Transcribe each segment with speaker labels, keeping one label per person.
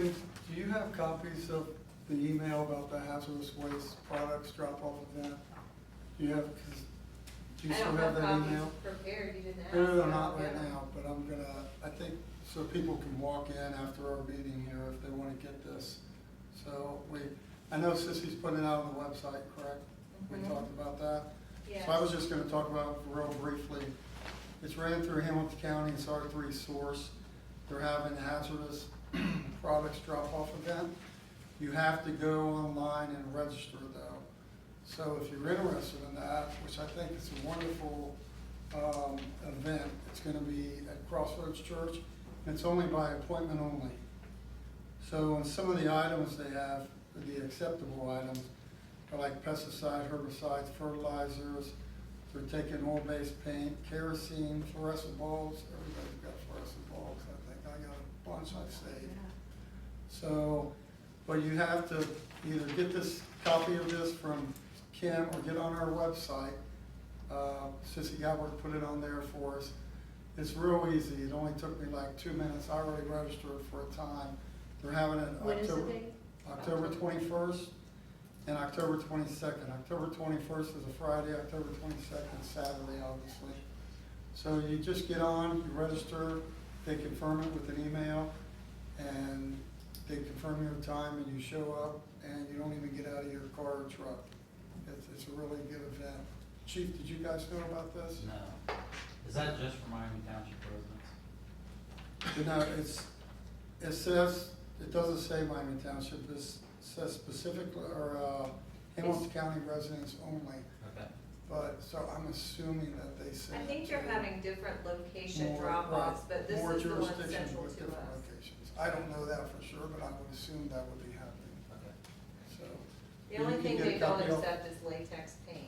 Speaker 1: Kim, do you have copies of the email about the hazardous waste products drop-off event? Do you have, do you still have that
Speaker 2: I don't have
Speaker 1: email?
Speaker 2: copies prepared, you didn't ask.
Speaker 1: No,
Speaker 2: so
Speaker 1: not
Speaker 2: I'll
Speaker 1: right
Speaker 2: get 'em.
Speaker 1: now, but I'm gonna, I think, so people can walk in after our meeting here if they wanna get this. So I know Sissy's putting it out on the website, correct? We
Speaker 2: Mhm.
Speaker 1: talked about that.
Speaker 2: Yes.
Speaker 1: So I was just gonna talk about it real briefly. It's ran through Hamilton County, it's R3 source. They're having a hazardous products drop-off event. You have to go online and register though. So if you're interested in that, which I think is a wonderful event, it's gonna be at Crossroads Church, and it's only by appointment only. So and some of the items they have, the acceptable items, are like pesticide, herbicides, fertilizers. They're taking oil-based paint, kerosene, fluorescent bulbs. Everybody's got fluorescent bulbs, I think. I got a bunch I've saved. So, but you have to either get this copy of this from Kim or get on our website. Sissy Galbert put it on there for us. It's real easy. It only took me like 2 minutes. I already registered for a time. They're having it
Speaker 2: When is the date?
Speaker 1: October 21st and October 22nd. October 21st is a Friday, October 22nd is Saturday, obviously. So you just get on, you register, they confirm it with an email, and they confirm your time, and you show up, and you don't even get out of your car or truck. It's a really good event. Chief, did you guys know about this?
Speaker 3: No. Is that just for Miami Township residents?
Speaker 1: No, it says, it doesn't say Miami Township, it says specifically, or Hamilton County residents only.
Speaker 3: Okay.
Speaker 1: But, so I'm assuming that they say.
Speaker 2: I think they're having different location
Speaker 1: more-
Speaker 2: drop-offs, but this
Speaker 1: more
Speaker 2: is the one
Speaker 1: jurisdictions
Speaker 2: central
Speaker 1: with
Speaker 2: to
Speaker 1: different
Speaker 2: us.
Speaker 1: locations. I don't know that for sure, but I would assume that would be happening,
Speaker 3: Okay.
Speaker 1: so.
Speaker 2: The
Speaker 1: you
Speaker 2: only
Speaker 1: can
Speaker 2: thing
Speaker 1: get a
Speaker 2: they don't
Speaker 1: copy of-
Speaker 2: accept is latex paint.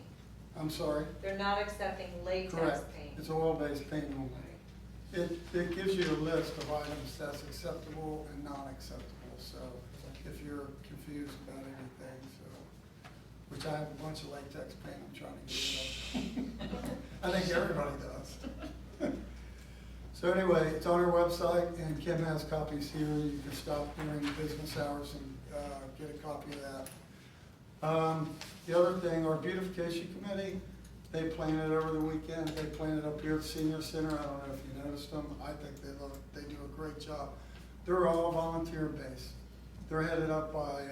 Speaker 1: I'm sorry?
Speaker 2: They're not accepting latex
Speaker 1: Correct.
Speaker 2: paint.
Speaker 1: It's oil-based paint only. It gives you a list of items that's acceptable and non-acceptable, so if you're confused about anything, so, which I have a bunch of latex paint I'm trying to get rid of. I think everybody does. So anyway, it's on our website, and Kim has copies here. You can stop during business hours and get a copy of that. The other thing, our beautification committee, they planted over the weekend. They planted up here at the Senior Center. I don't know if you noticed them. I think they do a great job. They're all volunteer based. They're headed up by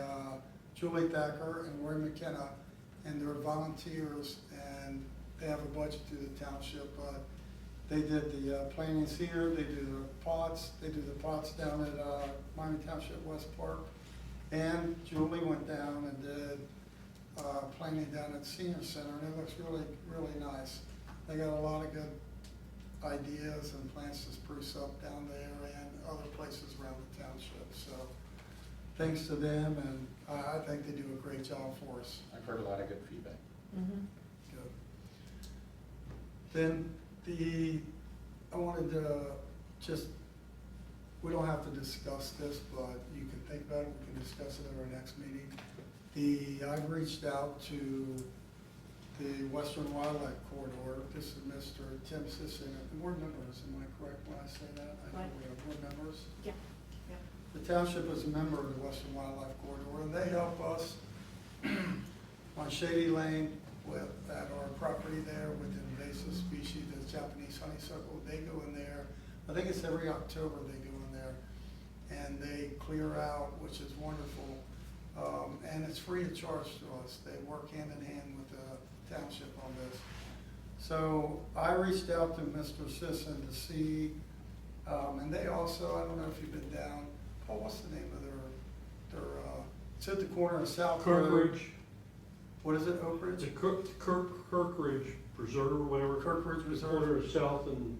Speaker 1: Julie Thacker and Roy McKenna, and they're volunteers, and they have a budget through the township. They did the plantings here, they do the pots down at Miami Township West Park, and Julie went down and did planting down at the Senior Center, and it looks really, really nice. They got a lot of good ideas and plants to spruce up down there and other places around the township. So thanks to them, and I think they do a great job for us.
Speaker 4: I've heard a lot of good feedback.
Speaker 2: Mm-hmm.
Speaker 1: Good. Then I wanted to just, we don't have to discuss this, but you can think about it, we can discuss it at our next meeting. I've reached out to the Western Wildlife Corridor. This is Mr. Tim Sisson, board members, am I correct when I say that? I know we have board members.
Speaker 2: Yeah.
Speaker 1: The township is a member of the Western Wildlife Corridor, and they help us on Shady Lane at our property there with invasive species, the Japanese honeysuckle. They go in there, I think it's every October they go in there, and they clear out, which is wonderful. And it's free of charge to us. They work hand in hand with the township on this. So I reached out to Mr. Sisson to see, and they also, I don't know if you've been down, Paul, what's the name of their it's at the corner of South Road.
Speaker 5: Kirkridge,
Speaker 1: What is it, Oak Ridge?
Speaker 5: the Kirkridge Preserve, whatever.
Speaker 1: Kirkridge Reserve.
Speaker 5: Corner of South and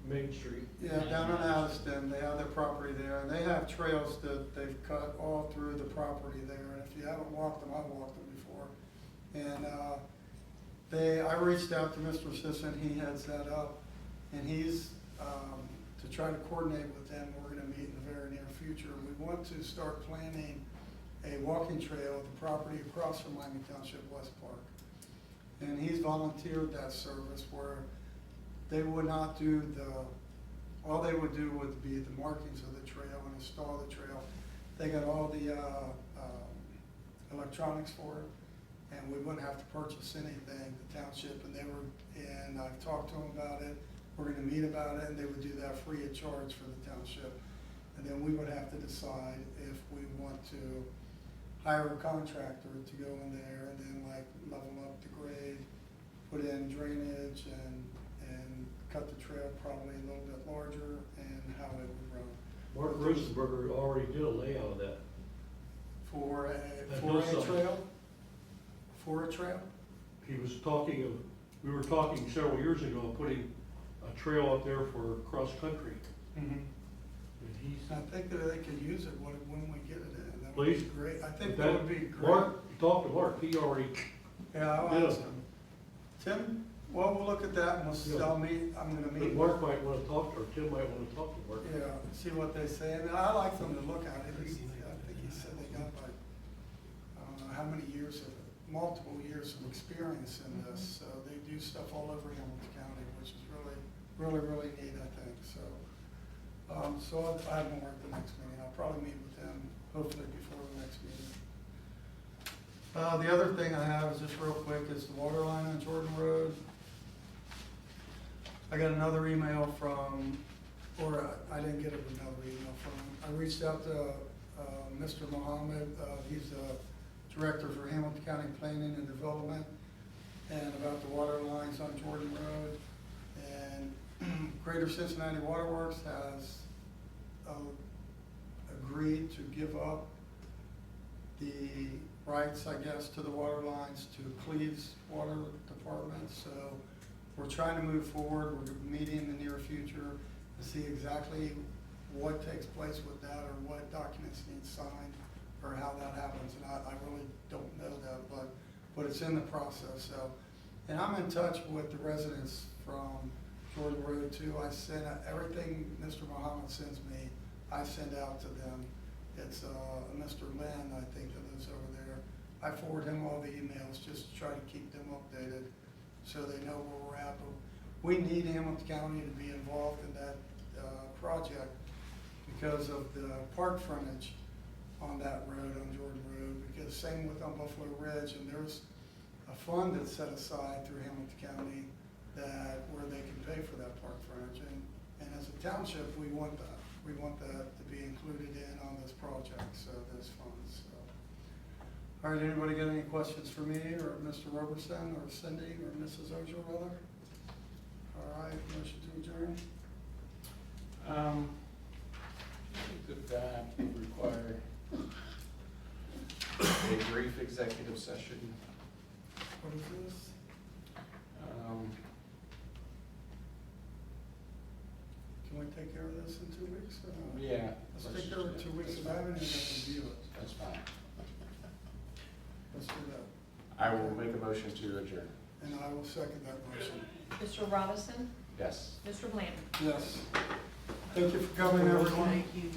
Speaker 5: Main Street.
Speaker 1: Yeah, down on Addiston, they have their property there, and they have trails that they've cut all through the property there, and if you haven't walked them, I've walked them before. And I reached out to Mr. Sisson, he heads that up, and he's, to try to coordinate with them, we're gonna meet in the very near future. We want to start planning a walking trail at the property across from Miami Township West Park. And he's volunteered that service where they would not do all they would do would be the markings of the trail and install the trail. they got all the, electronics for it, and we wouldn't have to purchase anything, the township, and I've talked to them about it, we're gonna meet about it, and they would do that free of charge for the township. And then we would have to decide if we want to hire a contractor to go in there and then like level up the grade, put in drainage and cut the trail probably a little bit larger, and how it would run.
Speaker 5: Mark Rosenberger already did a layout of that.
Speaker 1: For a
Speaker 5: hillside.
Speaker 1: trail? For a trail?
Speaker 5: He was talking of, we were talking several years ago of putting a trail up there for cross-country.
Speaker 1: Mm-hmm.
Speaker 5: And he's,
Speaker 1: I think that they could use it when we get it in. That would
Speaker 5: Please.
Speaker 1: be great. I think that would be great.
Speaker 5: Mark, talk to Mark, he already,
Speaker 1: Yeah, I'll
Speaker 5: Yeah.
Speaker 1: ask him. Tim, well, we'll look at that and I'm gonna
Speaker 5: but
Speaker 1: meet.
Speaker 5: Mark might wanna talk to, or Tim might wanna talk to Mark.
Speaker 1: Yeah, see what they say. I mean, I like them to look at it. I think he said they got like, I don't know how many years multiple years of experience in this. So they do stuff all over Hamilton County, which is really neat, I think, so. So I have more at the next meeting. I'll probably meet with him hopefully before the next meeting. The other thing I have is just real quick is the water line on Jordan Road. I got another email from, or I didn't get another email from, I reached out to Mr. Mohammed, he's the director for Hamilton County Planning and Development, and about the water lines on Jordan Road. And Greater Cincinnati Waterworks has agreed to give up the rights, I guess, to the water lines to Cleve's Water Department. So we're trying to move forward. We're meeting in the near future to see exactly what takes place with that, or what documents need signed, or how that happens. And I really don't know that, but it's in the process. So, and I'm in touch with the residents from Jordan Road too. I send out everything Mr. Muhammad sends me, I send out to them. It's Mr. Lynn, I think, that lives over there. I forward him all the emails just to try to keep them updated so they know where we're at. But we need Hamilton County to be involved in that project because of the park frontage on that road, on Jordan Road, because same with on Buffalo Ridge, and there's a fund that's set aside through Hamilton County where they can pay for that park frontage. And as a township, we want that. We want that to be included in on this project, so those funds. So. All right, anybody got any questions for me or Mr. Roberson or Cindy or Mrs. Ogier, rather? All right, motion to adjourn.
Speaker 4: I think that would require a brief executive session.
Speaker 1: What is this? Can we take care of this in 2 weeks?
Speaker 4: Yeah.
Speaker 1: Let's take care of it in 2 weeks, and I haven't even got to review it.
Speaker 4: That's fine.
Speaker 1: Let's do that.
Speaker 4: I will make a motion to adjourn.
Speaker 1: And I will second that motion.
Speaker 2: Mr. Robinson?
Speaker 4: Yes.
Speaker 2: Mr. Blanton?
Speaker 1: Yes. Thank you for coming, everyone.
Speaker 6: Thank you.